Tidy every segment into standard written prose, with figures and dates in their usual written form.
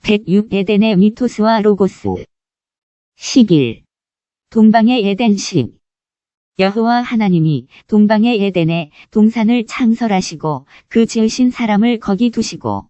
106 에덴의 미토스와 로고스. 11. 동방의 에덴 10. 여호와 하나님이 동방의 에덴에 동산을 창설하시고 그 지으신 사람을 거기 두시고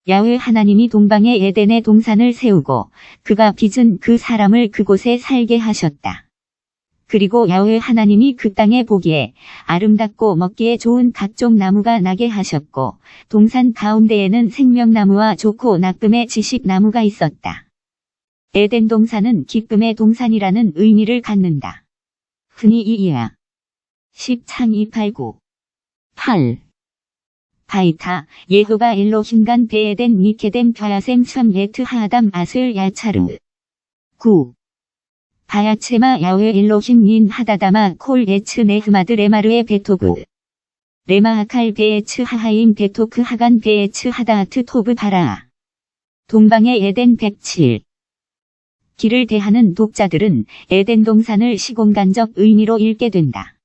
야훼 하나님이 동방의 에덴에 동산을 세우고 그가 빚은 그 사람을 그곳에 살게 하셨다. 그리고 야훼 하나님이 그 땅에 보기에 아름답고 먹기에 좋은 각종 나무가 나게 하셨고 동산 가운데에는 생명나무와 좋고 나쁨의 지식나무가 있었다. 에덴 동산은 기쁨의 동산이라는 의미를 갖는다. 흔히 이이야. 10창 289. 8. 바이타 예호바 엘로힘간 베에덴 미케덴 벼야셈 샴 예트 하아담 아스을 야차르. 9. 바야체마 야훼 엘로힘 닌 하다다마 콜 에츠 네흐마드 레마르의 베토브. 레마하칼 베에츠 하하임 베토크 하간 베에츠 하다하트 토브 바라아. 동방의 에덴 107. 길을 대하는 독자들은 에덴 동산을 시공간적 의미로 읽게 된다.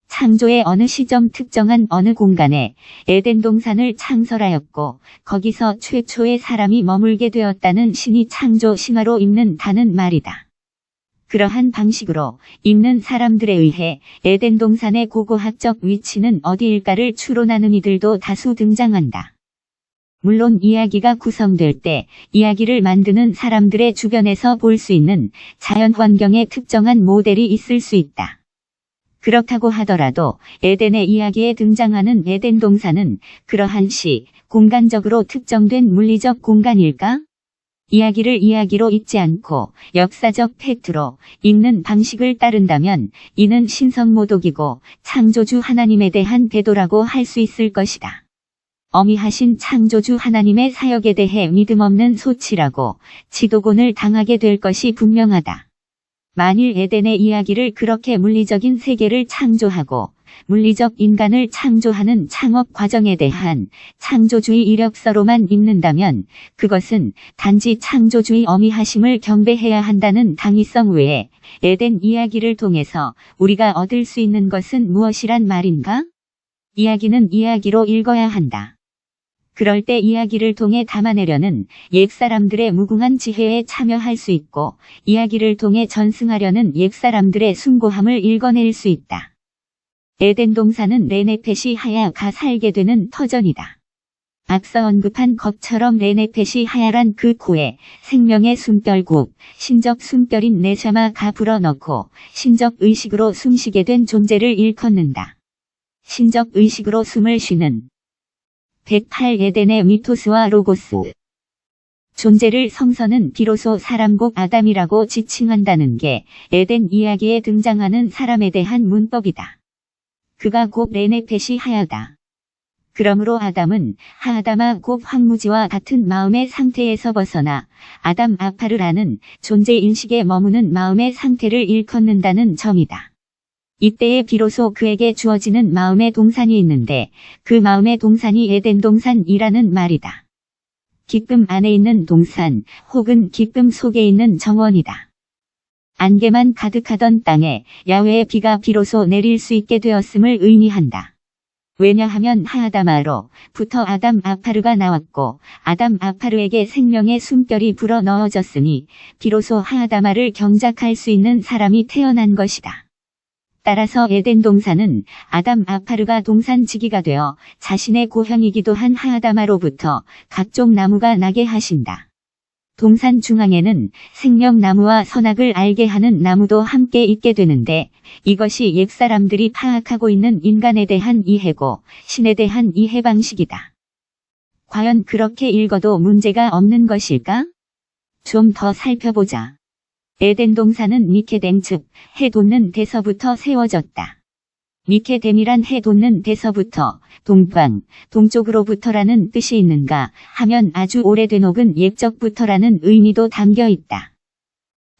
창조의 어느 시점 특정한 어느 공간에 에덴 동산을 창설하였고 거기서 최초의 사람이 머물게 되었다는 신이 창조 신화로 읽는다는 말이다. 그러한 방식으로 읽는 사람들에 의해 에덴 동산의 고고학적 위치는 어디일까를 추론하는 이들도 다수 등장한다. 물론 이야기가 구성될 때 이야기를 만드는 사람들의 주변에서 볼 수 있는 자연환경의 특정한 모델이 있을 수 있다. 그렇다고 하더라도 에덴의 이야기에 등장하는 에덴 동산은 그러한 공간적으로 특정된 물리적 공간일까? 이야기를 이야기로 읽지 않고 역사적 팩트로 읽는 방식을 따른다면 이는 신성모독이고 창조주 하나님에 대한 배도라고 할 수 있을 것이다. 어미하신 창조주 하나님의 사역에 대해 믿음 없는 소치라고 지도곤을 당하게 될 것이 분명하다. 만일 에덴의 이야기를 그렇게 물리적인 세계를 창조하고 물리적 인간을 창조하는 창업 과정에 대한 창조주의 이력서로만 읽는다면 그것은 단지 창조주의 어미하심을 경배해야 한다는 당위성 외에 에덴 이야기를 통해서 우리가 얻을 수 있는 것은 무엇이란 말인가? 이야기는 이야기로 읽어야 한다. 그럴 때 이야기를 통해 담아내려는 옛사람들의 무궁한 지혜에 참여할 수 있고 이야기를 통해 전승하려는 옛사람들의 숭고함을 읽어낼 수 있다. 에덴 동산은 레네펫이 하야가 살게 되는 터전이다. 앞서 언급한 것처럼 레네펫이 하야란 그 코에 생명의 숨결국, 신적 숨결인 네샤마가 불어넣고 신적 의식으로 숨쉬게 된 존재를 일컫는다. 신적 의식으로 숨을 쉬는 108 에덴의 미토스와 로고스. 존재를 성서는 비로소 사람곡 아담이라고 지칭한다는 게 에덴 이야기에 등장하는 사람에 대한 문법이다. 그가 곧 레네펫이 하야다. 그러므로 아담은 하아담아 곧 황무지와 같은 마음의 상태에서 벗어나 아담 아파르라는 존재 인식에 머무는 마음의 상태를 일컫는다는 점이다. 이때에 비로소 그에게 주어지는 마음의 동산이 있는데 그 마음의 동산이 에덴 동산이라는 말이다. 기쁨 안에 있는 동산 혹은 기쁨 속에 있는 정원이다. 안개만 가득하던 땅에 야훼의 비가 비로소 내릴 수 있게 되었음을 의미한다. 왜냐하면 하아담아로부터 아담 아파르가 나왔고 아담 아파르에게 생명의 숨결이 불어 넣어졌으니 비로소 하아담아를 경작할 수 있는 사람이 태어난 것이다. 따라서 에덴 동산은 아담 아파르가 동산지기가 되어 자신의 고향이기도 한 하아담아로부터 각종 나무가 나게 하신다. 동산 중앙에는 생명나무와 선악을 알게 하는 나무도 함께 있게 되는데 이것이 옛사람들이 파악하고 있는 인간에 대한 이해고 신에 대한 이해 방식이다. 과연 그렇게 읽어도 문제가 없는 것일까? 좀 더 살펴보자. 에덴 동산은 미케뎀 즉 해 돋는 데서부터 세워졌다. 미케뎀이란 해 돋는 데서부터 동방, 동쪽으로부터라는 뜻이 있는가 하면 아주 오래된 혹은 옛적부터라는 의미도 담겨 있다.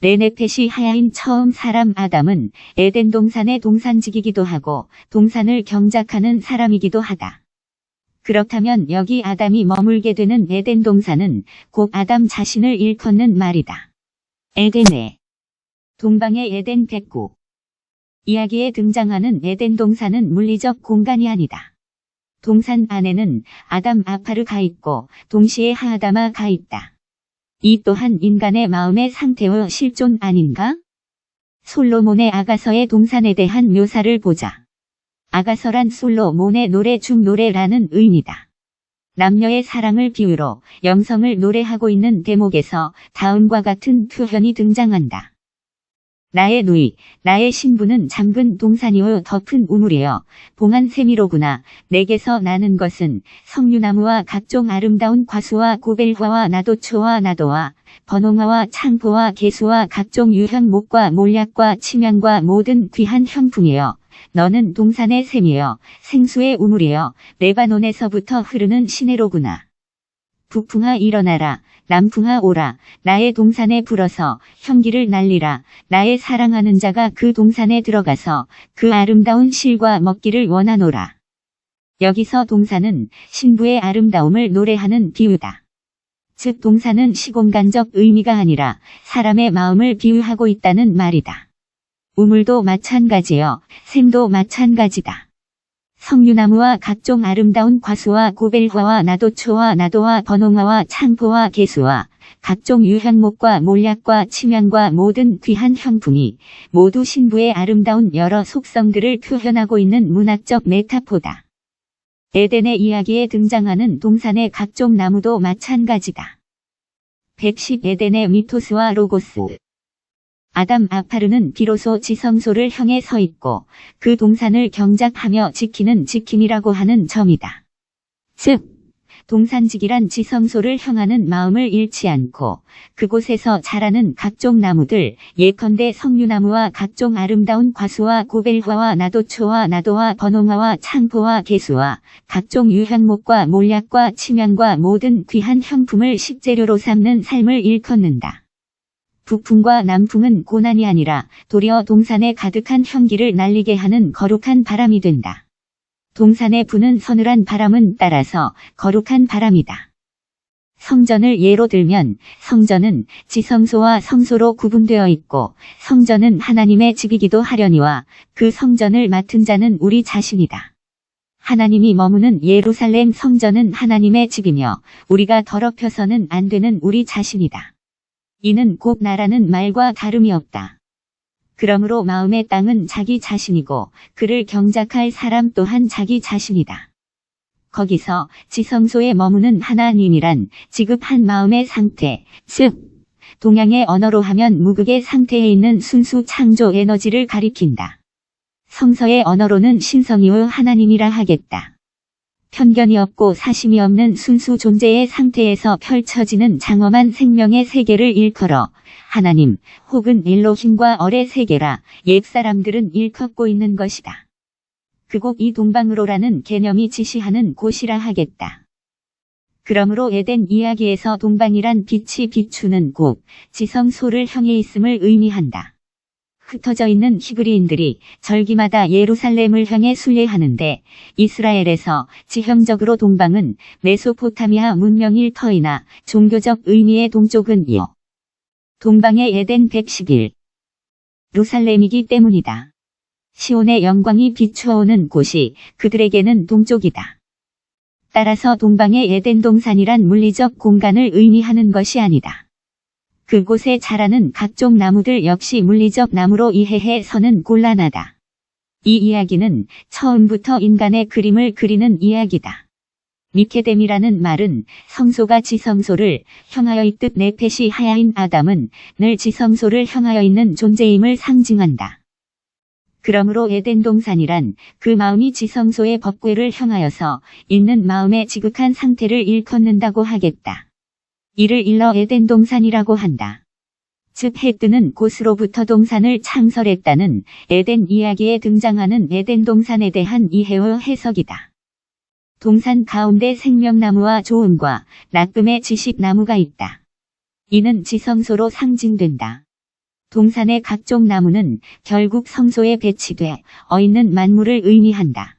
레네펫이 하야인 처음 사람 아담은 에덴 동산의 동산지기기도 하고 동산을 경작하는 사람이기도 하다. 그렇다면 여기 아담이 머물게 되는 에덴 동산은 곧 아담 자신을 일컫는 말이다. 에덴의 동방의 에덴 109. 이야기에 등장하는 에덴 동산은 물리적 공간이 아니다. 동산 안에는 아담 아파르가 있고 동시에 하아다마가 있다. 이 또한 인간의 마음의 상태의 실존 아닌가? 솔로몬의 아가서의 동산에 대한 묘사를 보자. 아가서란 솔로몬의 노래 중 노래라는 의미다. 남녀의 사랑을 비유로 영성을 노래하고 있는 대목에서 다음과 같은 표현이 등장한다. 나의 누이, 나의 신부는 잠근 동산이요 덮은 우물이여 봉한 세미로구나. 내게서 나는 것은 석류나무와 각종 아름다운 과수와 고벨화와 나도초와 나도와 번홍화와 창포와 개수와 각종 유향목과 몰약과 침향과 모든 귀한 향품이여. 너는 동산의 샘이여 생수의 우물이여 레바논에서부터 흐르는 시내로구나. 북풍아 일어나라. 남풍아 오라. 나의 동산에 불어서 향기를 날리라. 나의 사랑하는 자가 그 동산에 들어가서 그 아름다운 실과 먹기를 원하노라. 여기서 동산은 신부의 아름다움을 노래하는 비유다. 즉 동산은 시공간적 의미가 아니라 사람의 마음을 비유하고 있다는 말이다. 우물도 마찬가지여 샘도 마찬가지다. 석류나무와 각종 아름다운 과수와 고벨화와 나도초와 나도와 번홍화와 창포와 개수와 각종 유향목과 몰약과 침향과 모든 귀한 향품이 모두 신부의 아름다운 여러 속성들을 표현하고 있는 문학적 메타포다. 에덴의 이야기에 등장하는 동산의 각종 나무도 마찬가지다. 110 에덴의 미토스와 로고스. 아담 아파르는 비로소 지성소를 향해 서 있고 그 동산을 경작하며 지키는 지킴이라고 하는 점이다. 즉, 동산지기란 지성소를 향하는 마음을 잃지 않고 그곳에서 자라는 각종 나무들, 예컨대 석류나무와 각종 아름다운 과수와 고벨화와 나도초와 나도와 번홍화와 창포와 개수와 각종 유향목과 몰약과 침향과 모든 귀한 향품을 식재료로 삼는 삶을 일컫는다. 북풍과 남풍은 고난이 아니라 도리어 동산에 가득한 향기를 날리게 하는 거룩한 바람이 된다. 동산에 부는 서늘한 바람은 따라서 거룩한 바람이다. 성전을 예로 들면 성전은 지성소와 성소로 구분되어 있고 성전은 하나님의 집이기도 하려니와 그 성전을 맡은 자는 우리 자신이다. 하나님이 머무는 예루살렘 성전은 하나님의 집이며 우리가 더럽혀서는 안 되는 우리 자신이다. 이는 곧 나라는 말과 다름이 없다. 그러므로 마음의 땅은 자기 자신이고 그를 경작할 사람 또한 자기 자신이다. 거기서 지성소에 머무는 하나님이란 지급한 마음의 상태, 즉 동양의 언어로 하면 무극의 상태에 있는 순수 창조 에너지를 가리킨다. 성서의 언어로는 신성이요 하나님이라 하겠다. 편견이 없고 사심이 없는 순수 존재의 상태에서 펼쳐지는 장엄한 생명의 세계를 일컬어 하나님 혹은 엘로힘과 얼의 세계라 옛사람들은 일컫고 있는 것이다. 그곳 이 동방으로라는 개념이 지시하는 곳이라 하겠다. 그러므로 에덴 이야기에서 동방이란 빛이 비추는 곳, 지성소를 향해 있음을 의미한다. 흩어져 있는 히브리인들이 절기마다 예루살렘을 향해 순례하는데 이스라엘에서 지형적으로 동방은 메소포타미아 문명일 터이나 종교적 의미의 동쪽은 이어 동방의 에덴 111 루살렘이기 때문이다. 시온의 영광이 비추어오는 곳이 그들에게는 동쪽이다. 따라서 동방의 에덴 동산이란 물리적 공간을 의미하는 것이 아니다. 그곳에 자라는 각종 나무들 역시 물리적 나무로 이해해서는 곤란하다. 이 이야기는 처음부터 인간의 그림을 그리는 이야기다. 미케뎀이라는 말은 성소가 지성소를 향하여 있듯 네펫이 하야인 아담은 늘 지성소를 향하여 있는 존재임을 상징한다. 그러므로 에덴 동산이란 그 마음이 지성소의 법궤를 향하여서 있는 마음의 지극한 상태를 일컫는다고 하겠다. 이를 일러 에덴 동산이라고 한다. 즉 해 뜨는 곳으로부터 동산을 창설했다는 에덴 이야기에 등장하는 에덴 동산에 대한 이해와 해석이다. 동산 가운데 생명나무와 좋음과 나쁨의 지식나무가 있다. 이는 지성소로 상징된다. 동산의 각종 나무는 결국 성소에 배치돼 어있는 만물을 의미한다.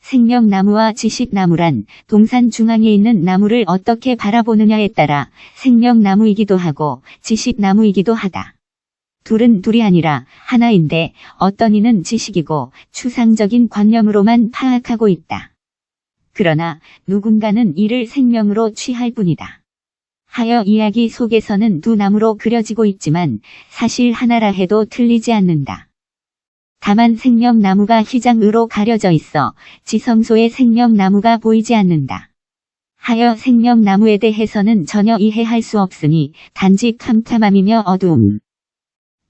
생명나무와 지식나무란 동산 중앙에 있는 나무를 어떻게 바라보느냐에 따라 생명나무이기도 하고 지식나무이기도 하다. 둘은 둘이 아니라 하나인데 어떤 이는 지식이고 추상적인 관념으로만 파악하고 있다. 그러나 누군가는 이를 생명으로 취할 뿐이다. 하여 이야기 속에서는 두 나무로 그려지고 있지만 사실 하나라 해도 틀리지 않는다. 다만 생명나무가 휘장으로 가려져 있어 지성소의 생명나무가 보이지 않는다. 하여 생명나무에 대해서는 전혀 이해할 수 없으니 단지 캄캄함이며 어두움.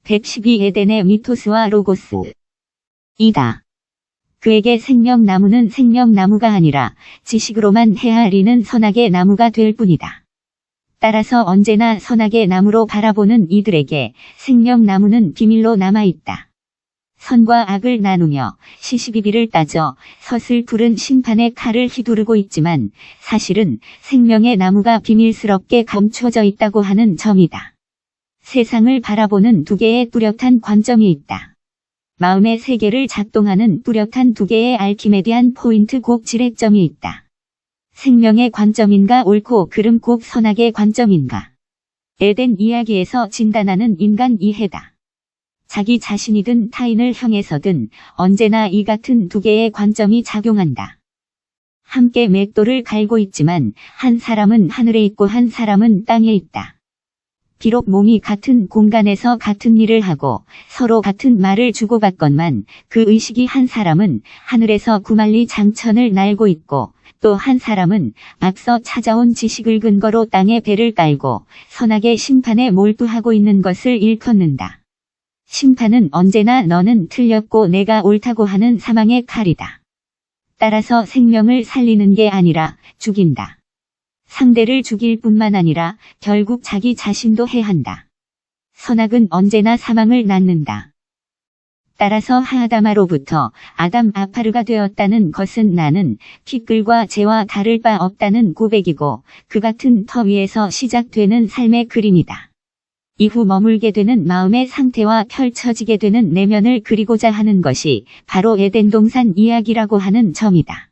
112 에덴의 미토스와 로고스. 이다. 그에게 생명나무는 생명나무가 아니라 지식으로만 헤아리는 선악의 나무가 될 뿐이다. 따라서 언제나 선악의 나무로 바라보는 이들에게 생명나무는 비밀로 남아있다. 선과 악을 나누며 시시비비를 따져 서슬푸른 심판의 칼을 휘두르고 있지만 사실은 생명의 나무가 비밀스럽게 감춰져 있다고 하는 점이다. 세상을 바라보는 두 개의 뚜렷한 관점이 있다. 마음의 세계를 작동하는 뚜렷한 두 개의 알키메디안 포인트 곡 지렛점이 있다. 생명의 관점인가 옳고 그름 곧 선악의 관점인가. 에덴 이야기에서 진단하는 인간 이해다. 자기 자신이든 타인을 향해서든 언제나 이 같은 두 개의 관점이 작용한다. 함께 맷돌을 갈고 있지만 한 사람은 하늘에 있고 한 사람은 땅에 있다. 비록 몸이 같은 공간에서 같은 일을 하고 서로 같은 말을 주고받건만 그 의식이 한 사람은 하늘에서 구만리 장천을 날고 있고 또 한 사람은 앞서 찾아온 지식을 근거로 땅에 배를 깔고 선악의 심판에 몰두하고 있는 것을 일컫는다. 심판은 언제나 너는 틀렸고 내가 옳다고 하는 사망의 칼이다. 따라서 생명을 살리는 게 아니라 죽인다. 상대를 죽일 뿐만 아니라 결국 자기 자신도 해한다. 선악은 언제나 사망을 낳는다. 따라서 하아다마로부터 아담 아파르가 되었다는 것은 나는 피끌과 재와 다를 바 없다는 고백이고 그 같은 터 위에서 시작되는 삶의 그림이다. 이후 머물게 되는 마음의 상태와 펼쳐지게 되는 내면을 그리고자 하는 것이 바로 에덴 동산 이야기라고 하는 점이다.